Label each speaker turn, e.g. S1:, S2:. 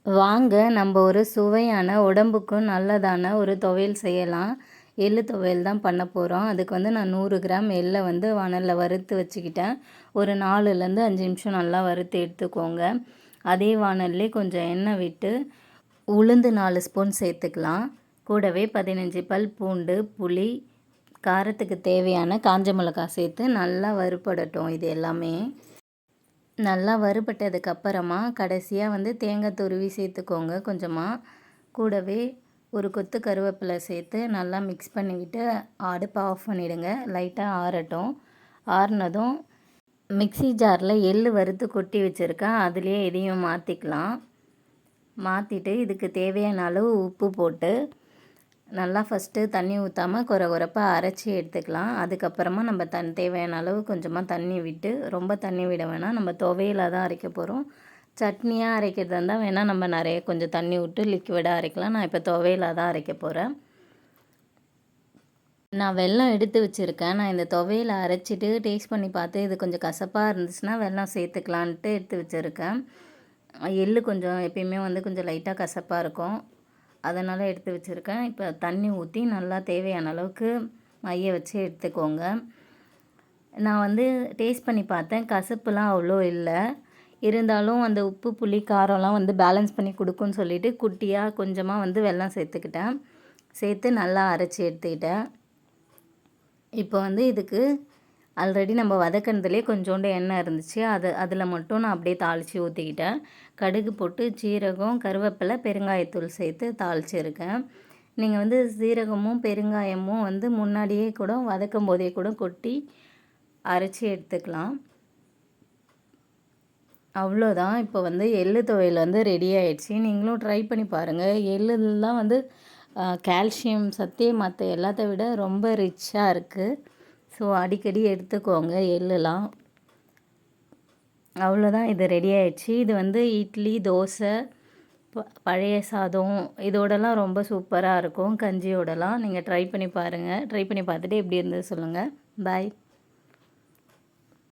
S1: வாங்க நம்ம ஒரு சுவையான உடம்புக்கும் நல்லதான ஒரு துவையல் செய்யலாம். எள்ளு துவையல் தான் பண்ண போகிறோம். அதுக்கு வந்து நான் 100 கிராம் எள்ளை வந்து வாணலில் வறுத்து வச்சுக்கிட்டேன். ஒரு 4லேருந்து 5 நிமிஷம் நல்லா வறுத்து எடுத்துக்கோங்க. அதே வாணல்லே கொஞ்சம் எண்ணெய் விட்டு உளுந்து 4 ஸ்பூன் சேர்த்துக்கலாம். கூடவே 15 பல் பூண்டு, புளி, காரத்துக்கு தேவையான காஞ்ச மிளகாய் சேர்த்து நல்லா வறுபடட்டும். இது எல்லாமே நல்லா வறுபட்டதுக்கப்புறமா கடைசியாக வந்து தேங்காய் துருவி சேர்த்துக்கோங்க கொஞ்சமாக. கூடவே ஒரு கொத்து கருவேப்பிலை சேர்த்து நல்லா மிக்ஸ் பண்ணிவிட்டு அடுப்பை ஆஃப் பண்ணிவிடுங்க. லைட்டாக ஆறட்டும். ஆறுனதும் மிக்ஸி ஜாரில் எள்ளு வறுத்து கொட்டி வச்சுருக்கேன். அதுலேயே இதையும் மாற்றிக்கலாம். மாற்றிட்டு இதுக்கு தேவையான அளவு உப்பு போட்டு நல்லா ஃபஸ்ட்டு தண்ணி ஊற்றாமல் கொரப்பாக அரைச்சி எடுத்துக்கலாம். அதுக்கப்புறமா நம்ம தேவையான அளவு கொஞ்சமாக தண்ணி விட்டு, ரொம்ப தண்ணி விட வேணாம். நம்ம துவையலாக தான் அரைக்க போகிறோம். சட்னியாக அரைக்கிறதா இருந்தால் வேணால் நம்ம நிறைய கொஞ்சம் தண்ணி விட்டு லிக்விடாக அரைக்கலாம். நான் இப்போ துவையலாக தான் அரைக்க போகிறேன். நான் வெல்லம் எடுத்து வச்சுருக்கேன். நான் இந்த துவையலை அரைச்சிட்டு டேஸ்ட் பண்ணி பார்த்து இது கொஞ்சம் கசப்பாக இருந்துச்சுன்னா வெல்லம் சேர்த்துக்கலான்ட்டு எடுத்து வச்சுருக்கேன். எள்ளு கொஞ்சம் எப்பயுமே வந்து கொஞ்சம் லைட்டாக கசப்பாக இருக்கும். அதனால் எடுத்து வச்சுருக்கேன். இப்போ தண்ணி ஊற்றி நல்லா தேவையான அளவுக்கு மைய வச்சு எடுத்துக்கோங்க. நான் வந்து டேஸ்ட் பண்ணி பார்த்தேன். கசப்புலாம் அவ்வளோ இல்லை. இருந்தாலும் அந்த உப்பு, புளி, காரம்லாம் வந்து பேலன்ஸ் பண்ணி கொடுக்குன்னு சொல்லிவிட்டு குட்டியாக கொஞ்சமாக வந்து வெல்லம் சேர்த்துக்கிட்டேன். சேர்த்து நல்லா அரைச்சி எடுத்துக்கிட்டேன். இப்போ வந்து இதுக்கு ஆல்ரெடி நம்ம வதக்கினதுலேயே கொஞ்சோண்டு எண்ணெய் இருந்துச்சு. அதில் மட்டும் நான் அப்படியே தாளித்து ஊற்றிக்கிட்டேன். கடுகு போட்டு சீரகம், கருவேப்பிலை, பெருங்காயத்தூள் சேர்த்து தாளிச்சிருக்கேன். நீங்கள் வந்து சீரகமும் பெருங்காயமும் வந்து முன்னாடியே கூட வதக்கும் போதே கூட கொட்டி அரைச்சி எடுத்துக்கலாம். அவ்வளோதான். இப்போ வந்து எள்ளு துவையல் வந்து ரெடி ஆகிடுச்சு. நீங்களும் ட்ரை பண்ணி பாருங்கள். எள்ளுலாம் வந்து கால்சியம் சத்தே மற்ற எல்லாத்த விட ரொம்ப ரிச்சாக இருக்குது. ஸோ அடிக்கடி எடுத்துக்கோங்க எள்ளுலாம். அவ்வளோதான், இது ரெடி ஆகிடுச்சு. இது வந்து இட்லி, தோசை, பழைய சாதம் இதோடலாம் ரொம்ப சூப்பராக இருக்கும். கஞ்சியோடலாம் நீங்கள் ட்ரை பண்ணி பாருங்கள். ட்ரை பண்ணி பார்த்துட்டு எப்படி இருந்தது சொல்லுங்கள். பாய்.